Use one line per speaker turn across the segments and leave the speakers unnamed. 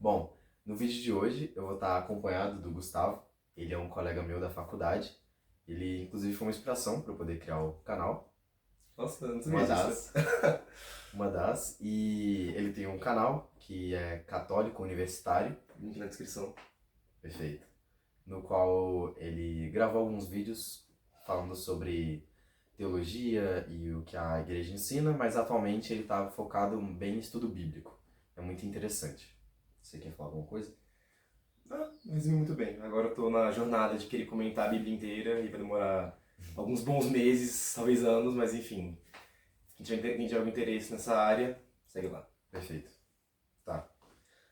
Bom, no vídeo de hoje eu vou estar acompanhado do Gustavo. Ele é um colega meu da faculdade. Ele, inclusive, foi uma inspiração para eu poder criar o canal.
Nossa, eu não
Uma
sabia disso.
das. Uma das. E ele tem um canal que é Católico Universitário.
Link na descrição.
Perfeito. No qual ele gravou alguns vídeos falando sobre teologia e o que a igreja ensina, mas atualmente ele está focado bem em estudo bíblico. É muito interessante. Você quer falar alguma coisa?
Resumiu muito bem. Agora eu tô na jornada de querer comentar a Bíblia inteira e vai demorar alguns bons meses, talvez anos, mas enfim. Quem tiver algum interesse nessa área, segue lá.
Perfeito. Tá.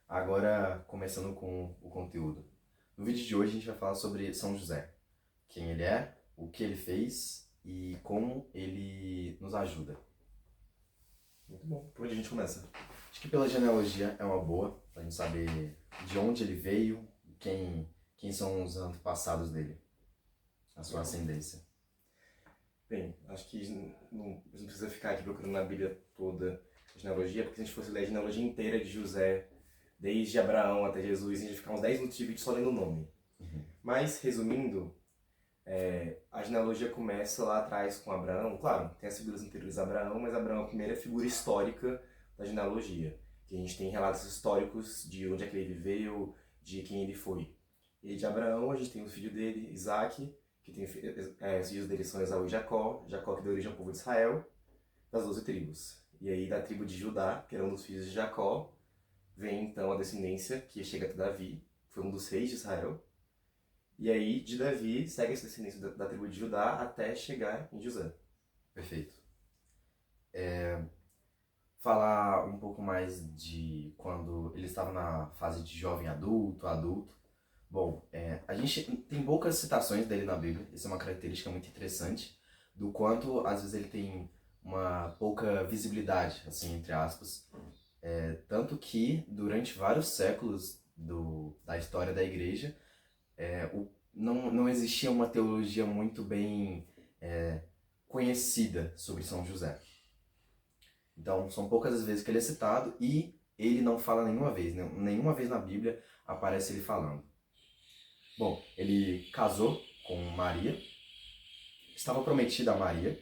Agora, começando com o conteúdo. No vídeo de hoje a gente vai falar sobre São José. Quem ele é, o que ele fez e como ele nos ajuda.
Muito bom. Por onde a gente começa?
Acho que pela genealogia é uma boa, pra gente saber de onde ele veio, quem são os antepassados dele, a sua ascendência.
Bem, acho que não precisa ficar aqui procurando na Bíblia toda a genealogia, porque se a gente fosse ler a genealogia inteira de José, desde Abraão até Jesus, a gente ia ficar uns 10 minutos de vídeo só lendo o nome. Mas, resumindo, a genealogia começa lá atrás com Abraão. Claro, tem as figuras anteriores a Abraão, mas Abraão é a primeira figura histórica da genealogia. Que a gente tem relatos históricos de onde é que ele viveu, de quem ele foi. E de Abraão a gente tem o filho dele, Isaac, que tem os filhos dele são Esaú e Jacó, Jacó que deu origem ao povo de Israel, das 12 tribos. E aí da tribo de Judá, que era um dos filhos de Jacó, vem então a descendência que chega até Davi, que foi um dos reis de Israel. E aí, de Davi, segue essa descendência da tribo de Judá até chegar em José.
Perfeito. Falar um pouco mais de quando ele estava na fase de jovem adulto. Bom, a gente tem poucas citações dele na Bíblia, isso é uma característica muito interessante, do quanto às vezes ele tem uma pouca visibilidade, assim, entre aspas. Tanto que durante vários séculos da história da igreja, não existia uma teologia muito bem conhecida sobre São José. Então, são poucas as vezes que ele é citado e ele não fala nenhuma vez, né? Nenhuma vez na Bíblia aparece ele falando. Bom, ele casou com Maria, estava prometido a Maria,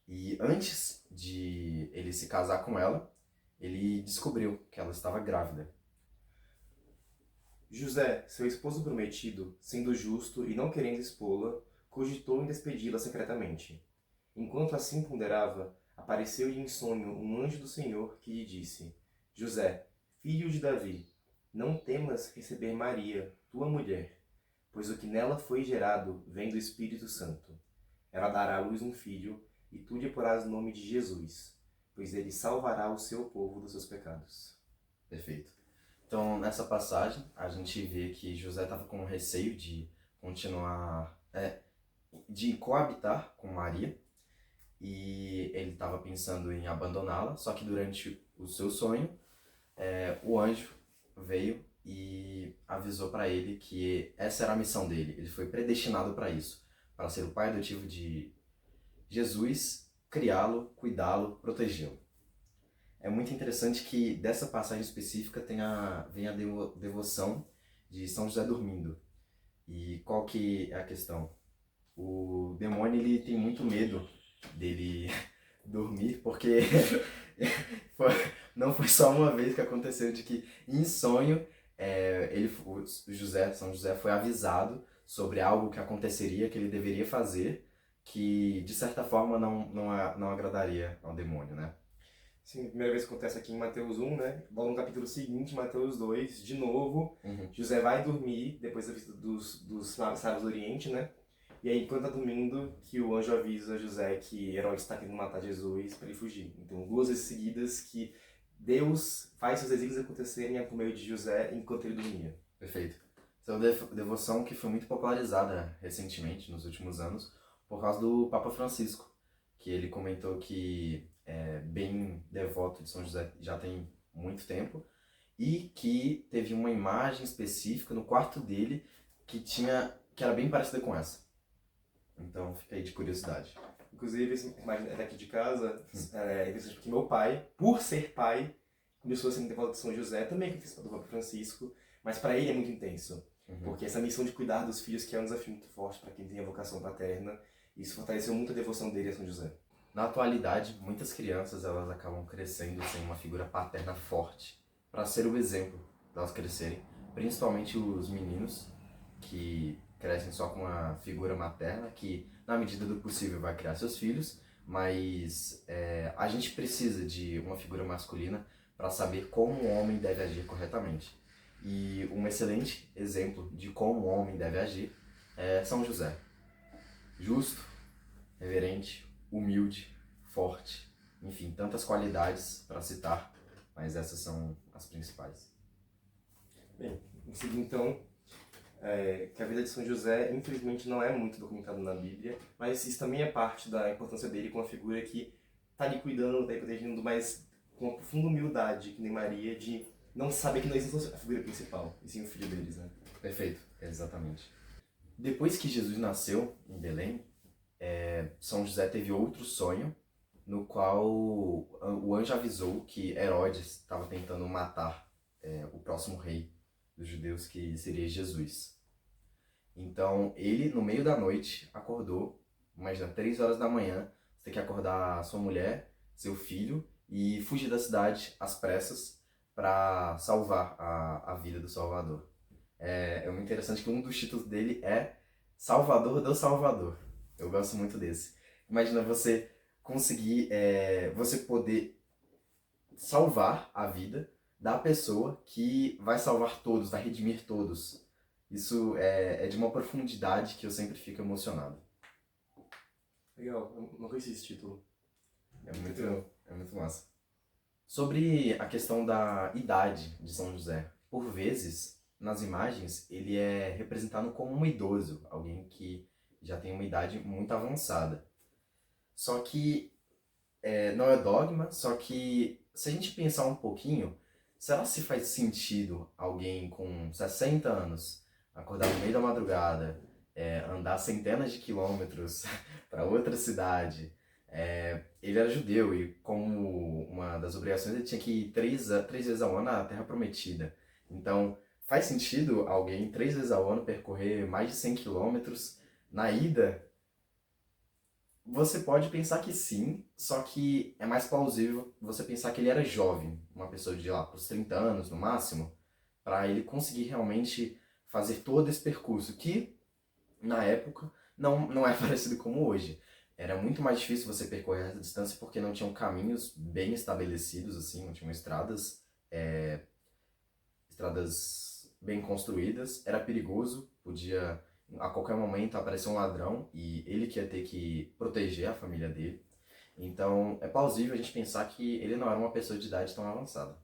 e antes de ele se casar com ela, ele descobriu que ela estava grávida.
José, seu esposo prometido, sendo justo e não querendo expô-la, cogitou em despedi-la secretamente. Enquanto assim ponderava, apareceu-lhe em sonho um anjo do Senhor que lhe disse: José, filho de Davi, não temas receber Maria, tua mulher, pois o que nela foi gerado vem do Espírito Santo. Ela dará à luz um filho, e tu lhe porás o nome de Jesus, pois ele salvará o seu povo dos seus pecados.
Perfeito. Então, nessa passagem, a gente vê que José estava com receio de continuar, de coabitar com Maria, e ele estava pensando em abandoná-la, só que durante o seu sonho, o anjo veio e avisou para ele que essa era a missão dele. Ele foi predestinado para isso, para ser o pai adotivo de Jesus, criá-lo, cuidá-lo, protegê-lo. É muito interessante que dessa passagem específica vem a devoção de São José dormindo. E qual que é a questão? O demônio ele tem muito medo dele dormir, porque não foi só uma vez que aconteceu de que em sonho São José foi avisado sobre algo que aconteceria, que ele deveria fazer, que de certa forma não agradaria ao demônio, né?
Sim, a primeira vez que acontece aqui em Mateus 1, né? Logo no capítulo seguinte, Mateus 2, de novo, José vai dormir, depois da visita dos sábios do Oriente, né? E aí, enquanto tá dormindo, que o anjo avisa José que Herodes está querendo matar Jesus para ele fugir. Então, 2 vezes seguidas que Deus faz seus desígnios acontecerem por meio de José enquanto ele dormia.
Perfeito. Essa é uma devoção que foi muito popularizada recentemente, nos últimos anos, por causa do Papa Francisco, que ele comentou que é bem devoto de São José já tem muito tempo, e que teve uma imagem específica no quarto dele que era bem parecida com essa. Então fica aí de curiosidade.
Inclusive, essa imagem é daqui de casa, é interessante porque meu pai, por ser pai, começou assim ter falta de São José, também que fez do Papa Francisco, mas para ele é muito intenso. Porque essa missão de cuidar dos filhos, que é um desafio muito forte para quem tem a vocação paterna, isso fortaleceu muito a devoção dele a São José.
Na atualidade, muitas crianças elas acabam crescendo sem uma figura paterna forte para ser o exemplo delas crescerem, principalmente os meninos que crescem só com uma figura materna que, na medida do possível, vai criar seus filhos, mas a gente precisa de uma figura masculina para saber como um homem deve agir corretamente. E um excelente exemplo de como um homem deve agir é São José. Justo, reverente, humilde, forte, enfim, tantas qualidades para citar, mas essas são as principais.
Bem, vamos seguir então, que a vida de São José, infelizmente, não é muito documentada na Bíblia, mas isso também é parte da importância dele como uma figura que está lhe cuidando, está lhe protegendo, mas com uma profunda humildade, que nem Maria, de não saber que não existe a figura principal, e sim o filho deles, né?
Perfeito, exatamente. Depois que Jesus nasceu em Belém, São José teve outro sonho, no qual o anjo avisou que Herodes estava tentando matar o próximo rei dos judeus, que seria Jesus. Então ele, no meio da noite, acordou, imagina, 3 horas da manhã, você tem que acordar sua mulher, seu filho, e fugir da cidade às pressas para salvar a vida do Salvador. É muito interessante que um dos títulos dele é Salvador do Salvador. Eu gosto muito desse. Imagina você conseguir, você poder salvar a vida da pessoa que vai salvar todos, vai redimir todos. Isso é de uma profundidade que eu sempre fico emocionado.
Legal, eu não conheci esse título.
É muito massa. Sobre a questão da idade de São José, por vezes, nas imagens, ele é representado como um idoso, alguém que já tem uma idade muito avançada. Só que não é dogma, só que se a gente pensar um pouquinho, será se faz sentido alguém com 60 anos acordar no meio da madrugada, andar centenas de quilômetros para outra cidade? Ele era judeu e, como uma das obrigações, ele tinha que ir três vezes ao ano à Terra Prometida. Então, faz sentido alguém 3 vezes ao ano percorrer mais de 100 quilômetros? Na ida, você pode pensar que sim, só que é mais plausível você pensar que ele era jovem, uma pessoa de lá, os 30 anos no máximo, para ele conseguir realmente fazer todo esse percurso, que na época não é parecido como hoje. Era muito mais difícil você percorrer essa distância porque não tinham caminhos bem estabelecidos, assim, não tinham estradas bem construídas, era perigoso, podia a qualquer momento aparecer um ladrão e ele que ia ter que proteger a família dele. Então é plausível a gente pensar que ele não era uma pessoa de idade tão avançada.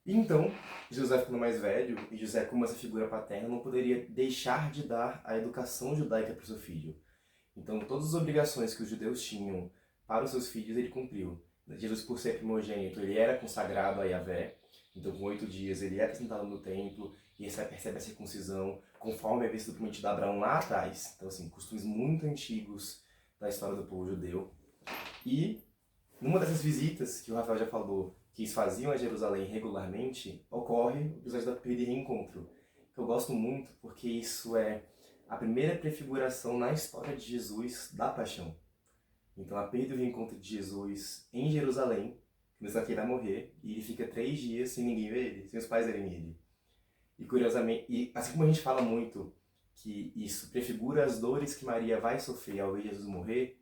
Então, José ficando mais velho, e José como essa figura paterna não poderia deixar de dar a educação judaica para o seu filho. Então, todas as obrigações que os judeus tinham para os seus filhos, ele cumpriu. Jesus, por ser primogênito, ele era consagrado a Yahvé. Então, com 8 dias, ele é apresentado no templo e recebe a circuncisão, conforme havia sido prometido a Abraão lá atrás. Então, assim, costumes muito antigos da história do povo judeu. E, numa dessas visitas, que o Rafael já falou, que eles faziam a Jerusalém regularmente, ocorre o episódio da perda e reencontro, que eu gosto muito porque isso é a primeira prefiguração na história de Jesus da paixão. Então, a perda e o reencontro de Jesus em Jerusalém, que nessa aqui vai morrer, e ele fica 3 dias sem ninguém ver ele, sem os pais verem ele. E curiosamente, e assim como a gente fala muito que isso prefigura as dores que Maria vai sofrer ao ver Jesus morrer,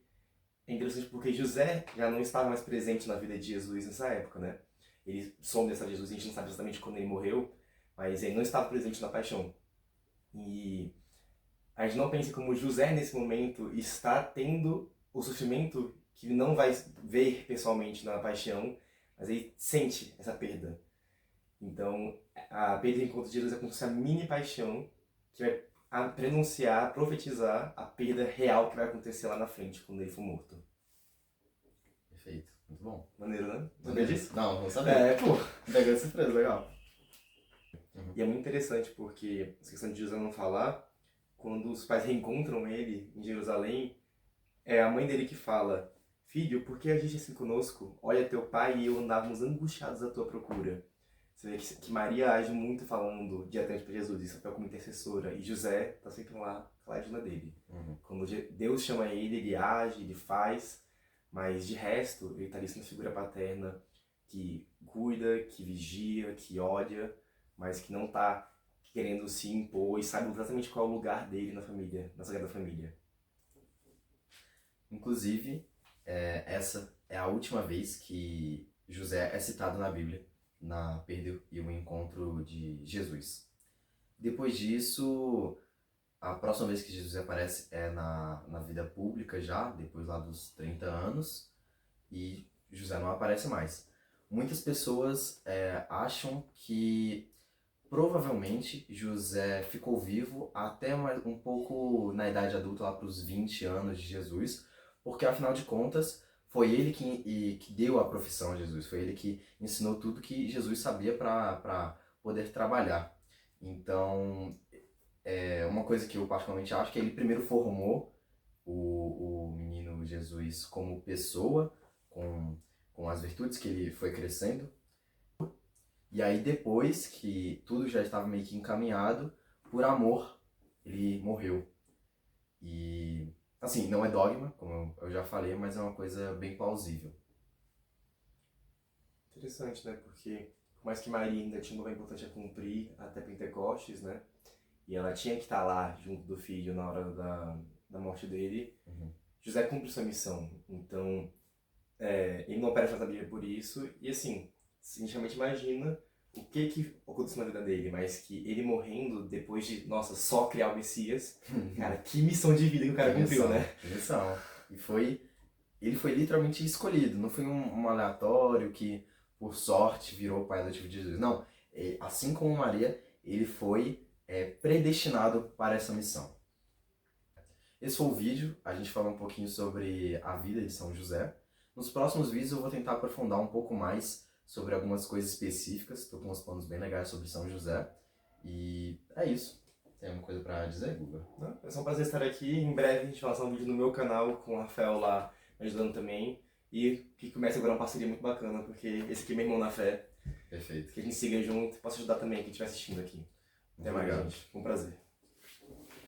é interessante porque José já não estava mais presente na vida de Jesus nessa época, né? Ele some dessa Jesus, a gente não sabe exatamente quando ele morreu, mas ele não estava presente na paixão. E a gente não pensa como José, nesse momento, está tendo o sofrimento que ele não vai ver pessoalmente na paixão, mas ele sente essa perda. Então, a perda e encontro de Jesus é como se fosse a mini paixão que vai prenunciar, profetizar a perda real que vai acontecer lá na frente, quando ele for morto.
Perfeito, muito bom.
Maneiro, né? Sabia disso?
Não sabia.
Pô.
Pegou de surpresa, legal.
E é muito interessante porque, essa questão de José não falar, quando os pais reencontram ele em Jerusalém, é a mãe dele que fala: Filho, por que agiste assim conosco? Olha, teu pai e eu andávamos angustiados à tua procura. Você vê que Maria age muito falando diretamente para Jesus, isso é como intercessora, e José tá sempre lá com a ajuda dele.
Uhum.
Quando Deus chama ele age, ele faz, mas de resto, ele tá ali sendo figura paterna que cuida, que vigia, que olha, mas que não tá querendo se impor e sabe exatamente qual é o lugar dele na família, na Sagrada Família.
Inclusive, essa é a última vez que José é citado na Bíblia, na perda e o encontro de Jesus. Depois disso, a próxima vez que Jesus aparece é na vida pública já, depois lá dos 30 anos, e José não aparece mais. Muitas pessoas acham que provavelmente José ficou vivo até um pouco na idade adulta, lá para os 20 anos de Jesus, porque afinal de contas foi ele que deu a profissão a Jesus, foi ele que ensinou tudo que Jesus sabia para poder trabalhar. Então, uma coisa que eu particularmente acho que ele primeiro formou o menino Jesus como pessoa, com as virtudes que ele foi crescendo. E aí depois que tudo já estava meio que encaminhado, por amor, ele morreu. E, assim, não é dogma, como eu já falei, mas é uma coisa bem plausível.
Interessante, né? Porque, por mais que Maria ainda tinha um papel importante a cumprir até Pentecostes, né? E ela tinha que estar lá junto do filho na hora da morte dele,
Uhum.
José cumpre sua missão. Então, ele não aparece na Bíblia por isso. E assim, a gente realmente imagina o que aconteceu na vida dele, mas que ele morrendo depois de, nossa, só criar o Messias, cara, que missão de vida que o cara cumpriu, né?
Que missão. Ele foi literalmente escolhido, não foi um aleatório que, por sorte, virou o pai adotivo de Jesus. Não, assim como Maria, ele foi predestinado para essa missão. Esse foi o vídeo, a gente falou um pouquinho sobre a vida de São José. Nos próximos vídeos eu vou tentar aprofundar um pouco mais sobre algumas coisas específicas. Estou com uns planos bem legais sobre São José. E é isso. Tem alguma coisa para dizer, Guga?
Não, é só um prazer estar aqui. Em breve a gente vai lançar um vídeo no meu canal com o Rafael lá me ajudando também. E que começa agora uma parceria muito bacana, porque esse aqui é meu irmão na fé.
Perfeito.
Que a gente siga junto e possa ajudar também quem estiver assistindo aqui.
Muito
Até mais,
obrigado.
gente. Foi um prazer.